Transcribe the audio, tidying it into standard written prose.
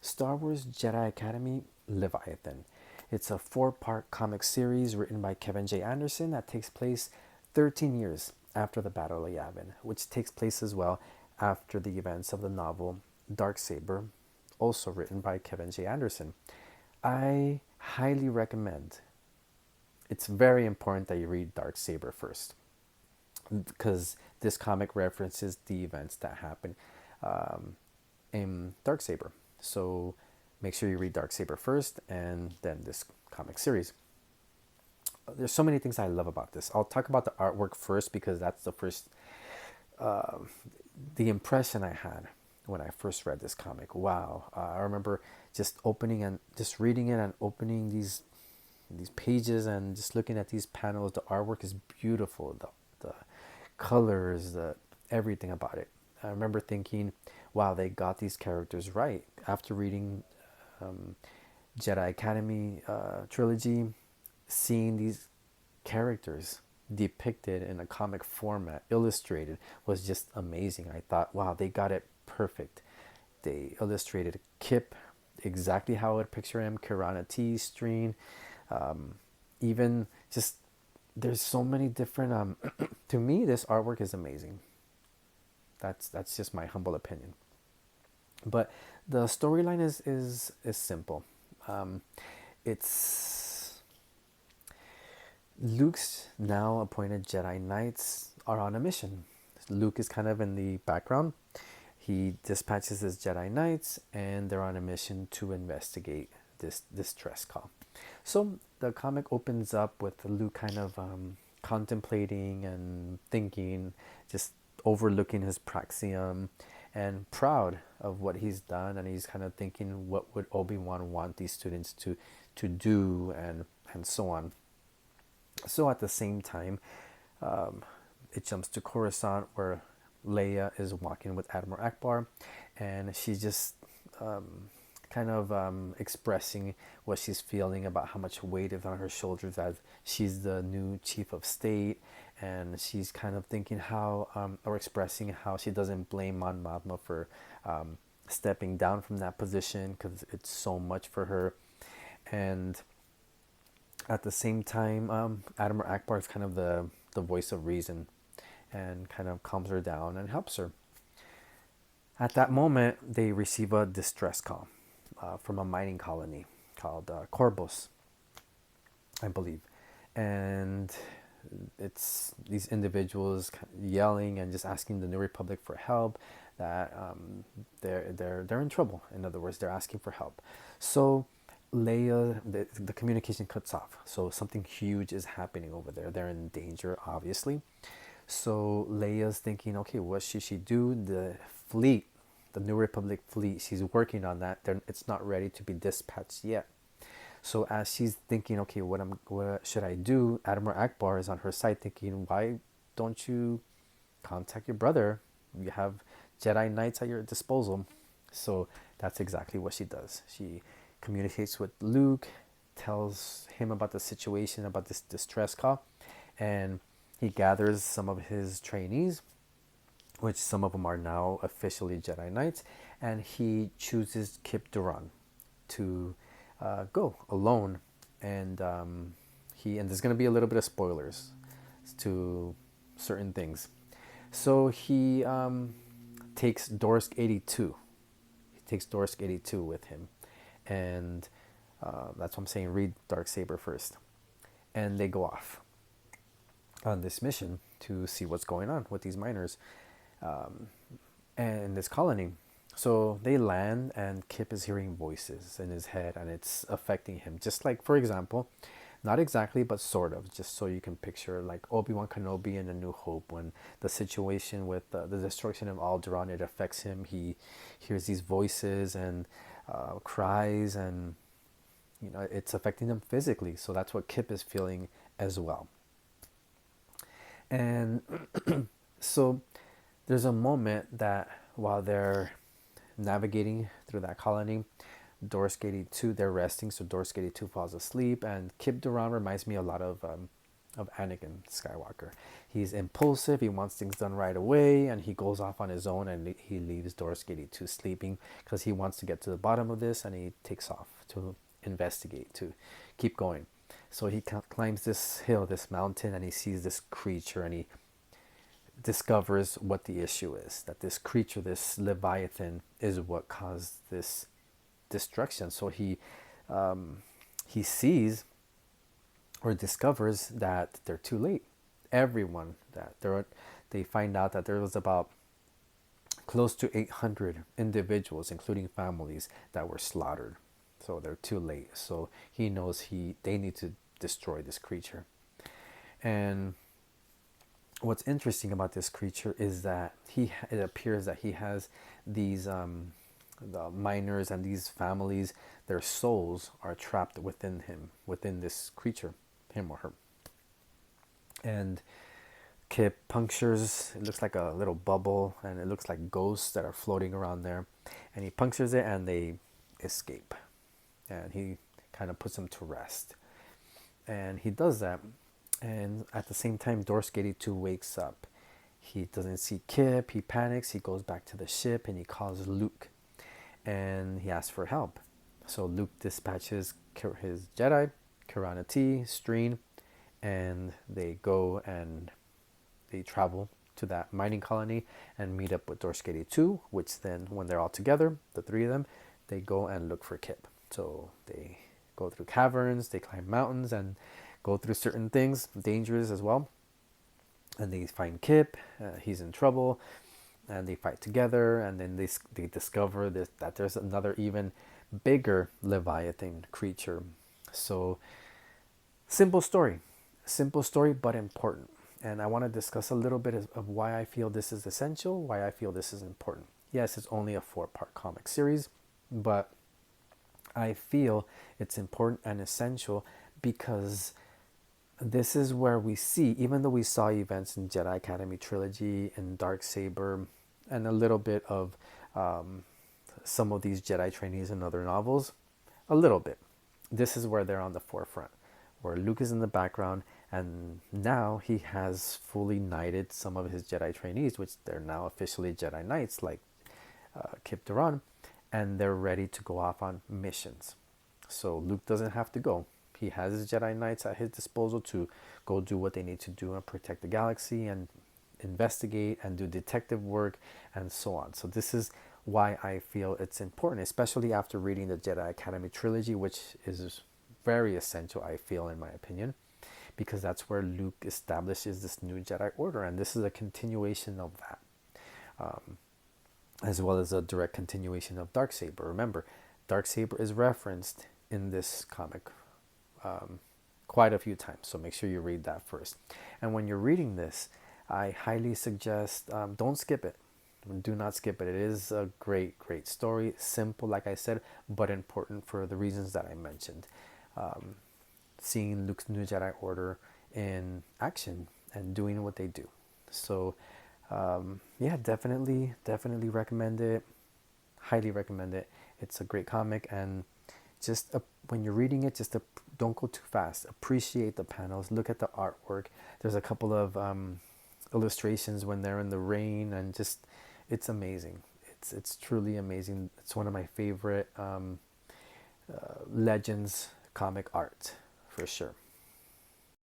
Star Wars Jedi Academy Leviathan. It's a four-part comic series written by Kevin J. Anderson that takes place 13 years after the Battle of Yavin, which takes place as well after the events of the novel Darksaber, also written by Kevin J. Anderson. I highly recommend. It's very important that you read Darksaber first, because this comic references the events that happen um, in Darksaber. So make sure you read Darksaber first and then this comic series. There's so many things I love about this. I'll talk about the artwork first because that's the first, uh, the impression I had when I first read this comic. Wow, I remember just opening and just reading it and opening these pages and just looking at these panels. The artwork is beautiful. The colors, the everything about it. I remember thinking, wow, they got these characters right. After reading um, Jedi Academy trilogy, seeing these characters depicted in a comic format, illustrated, was just amazing. I thought, wow, they got it perfect. They illustrated Kip exactly how I would picture him, Kirana T, Streen, um, even just there's so many different. To me, this artwork is amazing. That's just my humble opinion. But the storyline is simple. Um, it's Luke's now appointed Jedi Knights are on a mission. Luke is kind of in the background. He dispatches his Jedi Knights, and they're on a mission to investigate this distress call. So the comic opens up with Luke kind of contemplating and thinking, just overlooking his praxium and proud of what he's done, and he's kind of thinking, what would Obi-Wan want these students to do, and so on. So at the same time, um, it jumps to Coruscant where Leia is walking with Admiral Akbar, and she's just um, kind of expressing what she's feeling about how much weight is on her shoulders as she's the new chief of state, and she's kind of thinking how, or expressing how she doesn't blame Mon Mothma for um, stepping down from that position because it's so much for her, and at the same time, Admiral Akbar is kind of the voice of reason and kind of calms her down and helps her. At that moment, they receive a distress call from a mining colony called Corbos, I believe. And it's these individuals yelling and just asking the New Republic for help, that they're in trouble. In other words, they're asking for help. So Leia, the communication cuts off. So something huge is happening over there. They're in danger, obviously. So Leia's thinking, okay, what should she do? The fleet, the New Republic fleet, she's working on that. It's not ready to be dispatched yet. So as she's thinking, okay, what should I do? Admiral Akbar is on her side thinking, why don't you contact your brother? You have Jedi Knights at your disposal. So that's exactly what she does. She communicates with Luke, tells him about the situation, about this distress call, and he gathers some of his trainees, which some of them are now officially Jedi Knights, and he chooses Kip Duran to go alone, and there's going to be a little bit of spoilers to certain things. So he takes Dorsk 82. He takes Dorsk 82 with him, and that's what I'm saying. Read Darksaber first, and they go off on this mission to see what's going on with these miners um, and this colony. So they land, and Kip is hearing voices in his head, and it's affecting him. Just like, for example, not exactly, but sort of, just so you can picture like Obi-Wan Kenobi in A New Hope, when the situation with the destruction of Alderaan, it affects him. He hears these voices and cries, and it's affecting him physically. So that's what Kip is feeling as well. And so there's a moment that while they're navigating through that colony, Dorsk 82, they're resting, so Dorsk 82 falls asleep, and Kip Duran reminds me a lot of of Anakin Skywalker. He's impulsive, he wants things done right away, and he goes off on his own, and he leaves Dorsk 82 sleeping because he wants to get to the bottom of this, and he takes off to investigate, to keep going. So he climbs this hill, this mountain, and he sees this creature, and he discovers what the issue is, that this creature, this Leviathan, is what caused this destruction. So he sees or discovers that they're too late. Everyone that they find out that there was about close to 800 individuals, including families, that were slaughtered. So they're too late. So he knows they need to destroy this creature. And what's interesting about this creature is that it appears that he has these the miners and these families, their souls are trapped within him, within this creature, him or her. And Kip punctures, it looks like a little bubble, and it looks like ghosts that are floating around there. And he punctures it, and they escape. And he kind of puts them to rest. And he does that. And at the same time, Dorsk 82 wakes up. He doesn't see Kip, he panics, he goes back to the ship, and he calls Luke. And he asks for help. So Luke dispatches his Jedi, Kirana T, Streen, and they go and they travel to that mining colony and meet up with Dorsk 82, which then, when they're all together, the three of them, they go and look for Kip. So they go through caverns, they climb mountains, and go through certain things, dangerous as well. And they find Kip, he's in trouble, and they fight together, and then they discover that there's another even bigger Leviathan creature. So simple story, but important. And I want to discuss a little bit of why I feel this is essential, why I feel this is important. Yes, it's only a 4-part comic series, but I feel it's important and essential because this is where we see, even though we saw events in Jedi Academy Trilogy and Darksaber and a little bit of some of these Jedi trainees in other novels, a little bit. This is where they're on the forefront, where Luke is in the background, and now he has fully knighted some of his Jedi trainees, which they're now officially Jedi Knights, like Kip Duran, and they're ready to go off on missions. So Luke doesn't have to go. He has his Jedi Knights at his disposal to go do what they need to do and protect the galaxy and investigate and do detective work and so on. So this is why I feel it's important, especially after reading the Jedi Academy Trilogy, which is very essential, I feel, in my opinion, because that's where Luke establishes this new Jedi Order, and this is a continuation of that, as well as a direct continuation of Darksaber. Remember, Darksaber is referenced in this comic quite a few times, so make sure you read that first. And when you're reading this, I highly suggest don't skip it. Do not skip it. It is a great story, simple, like I said, but important for the reasons that I mentioned. Seeing Luke's new Jedi Order in action and doing what they do. So yeah, definitely recommend it. Highly recommend it. It's a great comic, and just when you're reading it, just don't go too fast. Appreciate the panels. Look at the artwork. There's a couple of illustrations when they're in the rain, and just it's amazing. It's truly amazing. It's one of my favorite Legends comic art for sure.